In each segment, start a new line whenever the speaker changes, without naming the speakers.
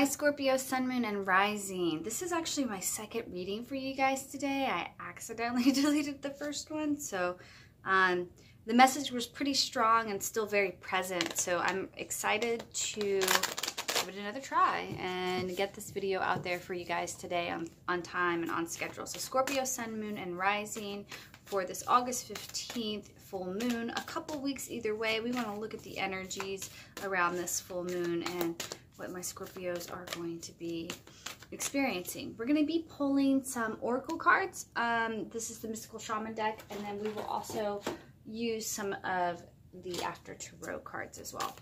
My Scorpio Sun, Moon, and Rising. This is actually my second reading for you guys today. I accidentally deleted the first one, so the message was pretty strong and still very present. So I'm excited to give it another try and get this video out there for you guys today on time and on schedule. So Scorpio Sun, Moon, and Rising for this August 15th full moon. A couple weeks either way. We want to look at the energies around this full moon and what my Scorpios are going to be experiencing. We're going to be pulling some oracle cards. This is the Mystical Shaman deck, and then we will also use some of the After Tarot cards as well.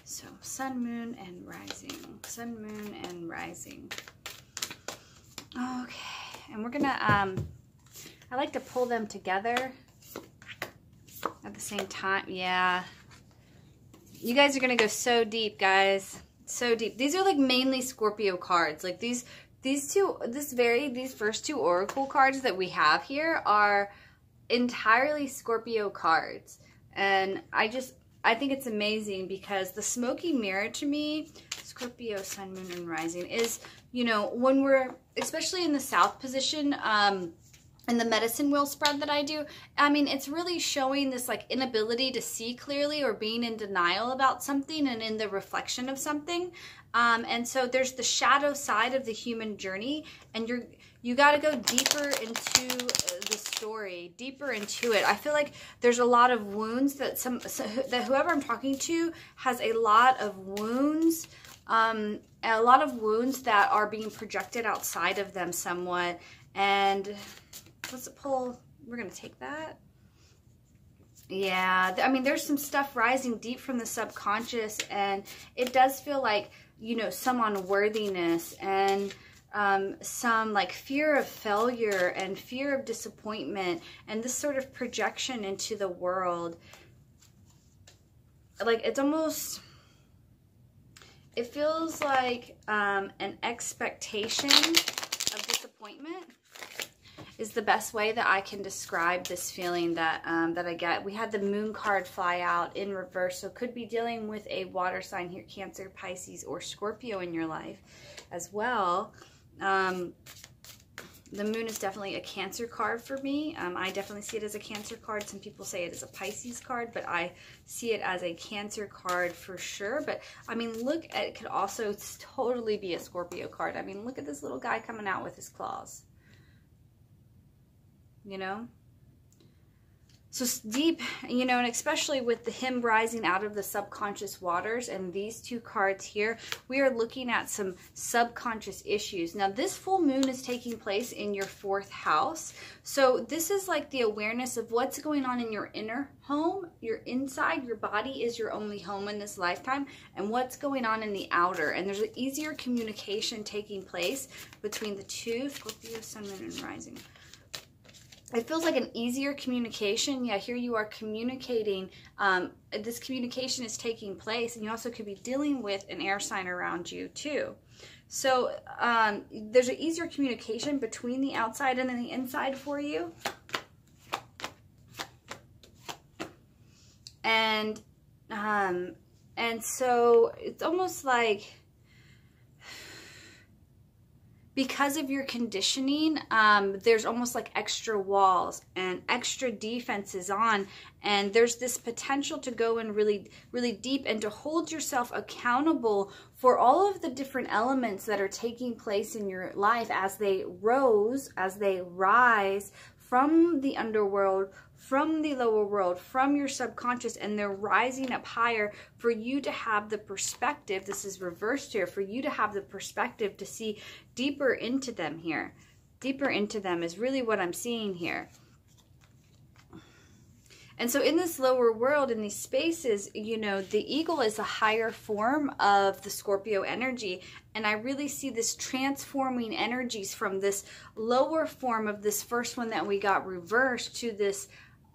So Sun, Moon, and Rising. Sun, Moon, and Rising. Okay, and we're gonna I like to pull them together at the same time. Yeah. You guys are going to go so deep, guys. So deep. These are like mainly Scorpio cards. Like these first two oracle cards that we have here are entirely Scorpio cards. And I think it's amazing because the smoky mirror to me, Scorpio, Sun, Moon, and Rising, is, you know, when we're, especially in the South position, and the medicine wheel spread that I do, I mean, it's really showing this like inability to see clearly or being in denial about something and in the reflection of something. And so there's the shadow side of the human journey, and you got to go deeper into the story, deeper into it. I feel like there's a lot of wounds that that whoever I'm talking to has a lot of wounds, a lot of wounds that are being projected outside of them somewhat. And let's pull, we're going to take that. Yeah, I mean, there's some stuff rising deep from the subconscious, and it does feel like, you know, some unworthiness and some like fear of failure and fear of disappointment and this sort of projection into the world. Like, it's almost, it feels like an expectation of disappointment is the best way that I can describe this feeling that that I get. We had the Moon card fly out in reverse, so could be dealing with a water sign here, Cancer, Pisces, or Scorpio in your life as well. The Moon is definitely a Cancer card for me. I definitely see it as a Cancer card. Some people say it is a Pisces card, but I see it as a Cancer card for sure. But I mean, look, it could also totally be a Scorpio card. I mean, look at this little guy coming out with his claws. You know, so deep, you know, and especially with him rising out of the subconscious waters and these two cards here, we are looking at some subconscious issues. Now, this full moon is taking place in your 4th house. So this is like the awareness of what's going on in your inner home, your inside, your body is your only home in this lifetime, and what's going on in the outer. And there's an easier communication taking place between the two, Scorpio, Sun, Moon, and Rising. It feels like an easier communication. Yeah, here you are communicating. This communication is taking place, and you also could be dealing with an air sign around you too. So there's an easier communication between the outside and the inside for you. And so it's almost like, because of your conditioning, there's almost like extra walls and extra defenses on, and there's this potential to go in really, really deep and to hold yourself accountable for all of the different elements that are taking place in your life as they rise from the underworld, from the lower world, from your subconscious, and they're rising up higher for you to have the perspective. This is reversed here, for you to have the perspective to see deeper into them here. Deeper into them is really what I'm seeing here. And so in this lower world, in these spaces, you know, the eagle is a higher form of the Scorpio energy. And I really see this transforming energies from this lower form of this first one that we got reversed to this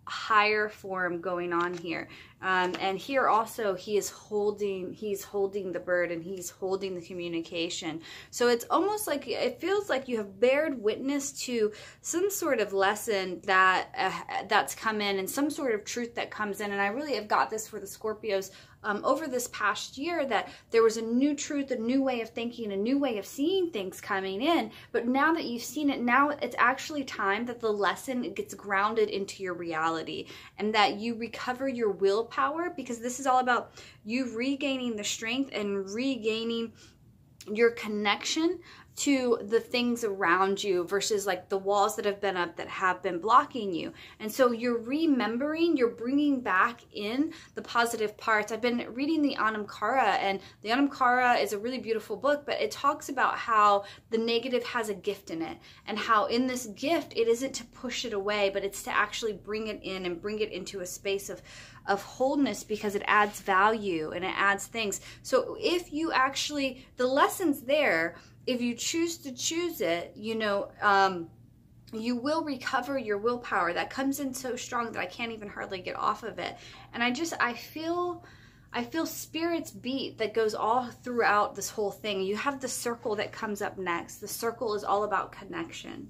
higher form going on here. And here also he's holding the bird, and he's holding the communication. So it's almost like, it feels like you have bared witness to some sort of lesson that that's come in, and some sort of truth that comes in. And I really have got this for the Scorpios over this past year that there was a new truth, a new way of thinking, a new way of seeing things coming in. But now that you've seen it, now it's actually time that the lesson gets grounded into your reality and that you recover your willpower, because this is all about you regaining the strength and regaining your connection to the things around you versus like the walls that have been up that have been blocking you. And so you're remembering, you're bringing back in the positive parts. I've been reading the Anamkara, and the Anamkara is a really beautiful book, but it talks about how the negative has a gift in it, and how in this gift it isn't to push it away, but it's to actually bring it in and bring it into a space of wholeness, because it adds value and it adds things. So if you actually, the lesson's there, if you choose to choose it, you know, you will recover your willpower. That comes in so strong that I can't even hardly get off of it. And I feel Spirit's beat that goes all throughout this whole thing. You have the circle that comes up next. The circle is all about connection.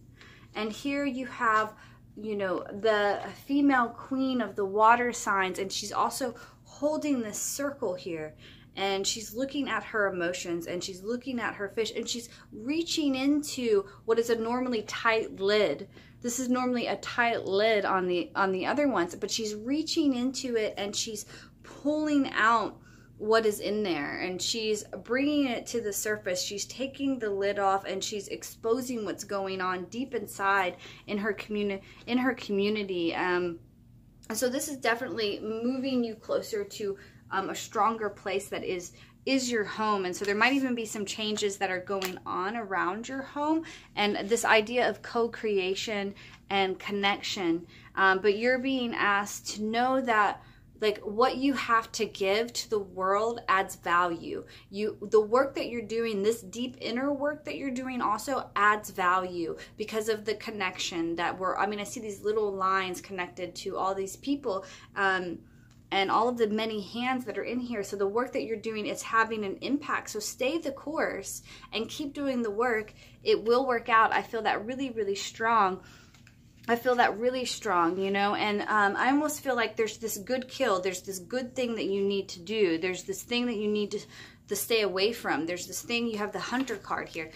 And here you have, you know, the female queen of the water signs, and she's also holding this circle here. And she's looking at her emotions, and she's looking at her fish, and she's reaching into what is a normally tight lid. This is normally a tight lid on the other ones, but she's reaching into it and she's pulling out what is in there, and she's bringing it to the surface. She's taking the lid off, and she's exposing what's going on deep inside in her community. So this is definitely moving you closer to a stronger place that is your home. And so there might even be some changes that are going on around your home, and this idea of co-creation and connection. But you're being asked to know that, like, what you have to give to the world adds value. The work that you're doing, this deep inner work that you're doing, also adds value because of the connection that I see these little lines connected to all these people, and all of the many hands that are in here. So the work that you're doing is having an impact. So stay the course and keep doing the work. It will work out. I feel that really, really strong. I feel that really strong, you know, and I almost feel like there's this good kill. There's this good thing that you need to do. There's this thing that you need to stay away from. There's this thing, you have the Hunter card here.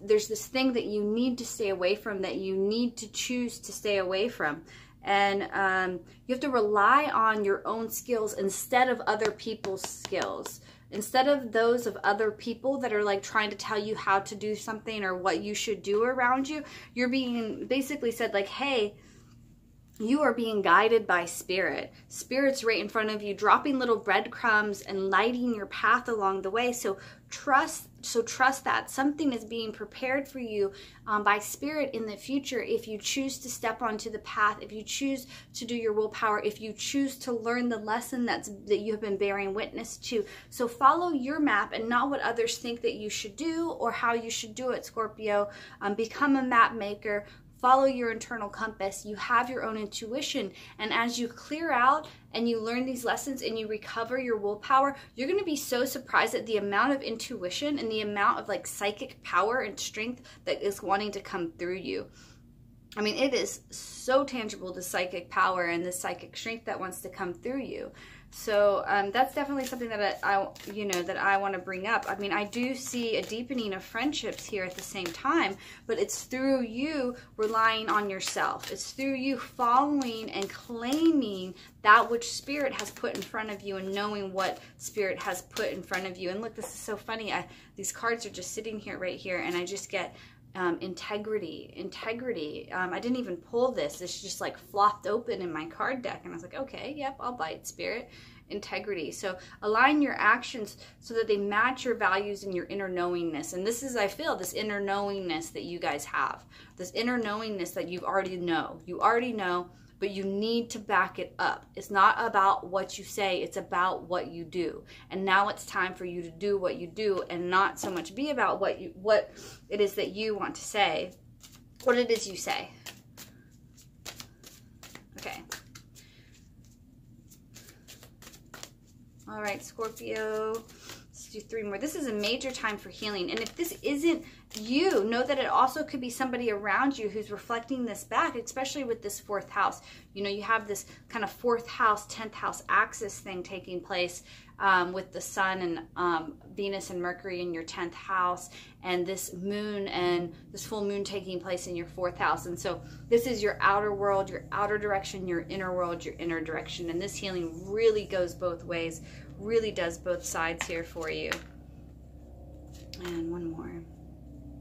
There's this thing that you need to stay away from, that you need to choose to stay away from. And you have to rely on your own skills instead of other people's skills. Instead of those of other people that are like trying to tell you how to do something or what you should do around you, you're being basically said like, hey, you are being guided by Spirit. Spirit's right in front of you, dropping little breadcrumbs and lighting your path along the way. So trust that something is being prepared for you by Spirit in the future if you choose to step onto the path, if you choose to do your willpower, if you choose to learn the lesson that you have been bearing witness to. So follow your map and not what others think that you should do or how you should do it, Scorpio. Become a map maker. Follow your internal compass. You have your own intuition. And as you clear out and you learn these lessons and you recover your willpower, you're going to be so surprised at the amount of intuition and the amount of like psychic power and strength that is wanting to come through you. I mean, it is so tangible, the psychic power and the psychic strength that wants to come through you. So that's definitely something that I want to bring up. I mean, I do see a deepening of friendships here at the same time, but it's through you relying on yourself. It's through you following and claiming that which Spirit has put in front of you and knowing what Spirit has put in front of you. And look, this is so funny. These cards are just sitting here right here, and I just get integrity. I didn't even pull this. This just like flopped open in my card deck, and I was like, okay, yep, I'll bite, Spirit. Integrity. So align your actions so that they match your values and your inner knowingness. And this is, I feel, this inner knowingness that you guys have, this inner knowingness that you already know, but you need to back it up. It's not about what you say, it's about what you do. And now it's time for you to do what you do and not so much be about what it is that you want to say, what it is you say. Okay. All right, Scorpio. Let's do 3 more. This is a major time for healing. And if this isn't you, know that it also could be somebody around you who's reflecting this back, especially with this 4th house. You know, you have this kind of 4th house, 10th house axis thing taking place with the sun and Venus and Mercury in your 10th house, and this moon and this full moon taking place in your 4th house. And so this is your outer world, your outer direction, your inner world, your inner direction. And this healing really goes both ways, really does both sides here for you. And one more.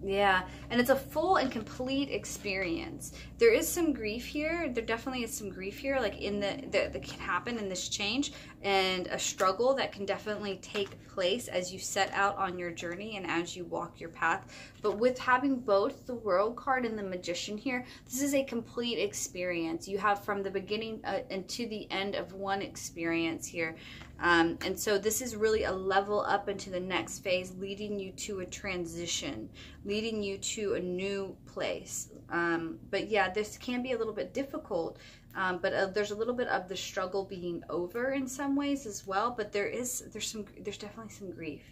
Yeah, and it's a full and complete experience. There is some grief here. There definitely is some grief here, like in that can happen in this change, and a struggle that can definitely take place as you set out on your journey and as you walk your path. But with having both the World card and the Magician here, this is a complete experience. You have from the beginning and to the end of one experience here. And so this is really a level up into the next phase, leading you to a transition, leading you to a new place. But yeah, this can be a little bit difficult, but there's a little bit of the struggle being over in some ways as well. But there's definitely some grief.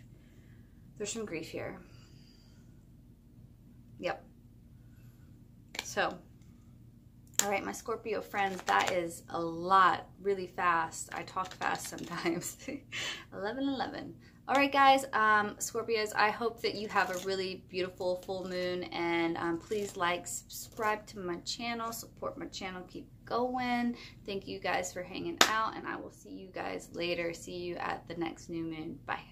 There's some grief here. Yep. So, all right, my Scorpio friends, that is a lot, really fast. I talk fast sometimes. 11/11. All right, guys, Scorpios, I hope that you have a really beautiful full moon, and please like, subscribe to my channel, support my channel, keep going. Thank you guys for hanging out, and I will see you guys later. See you at the next new moon. Bye.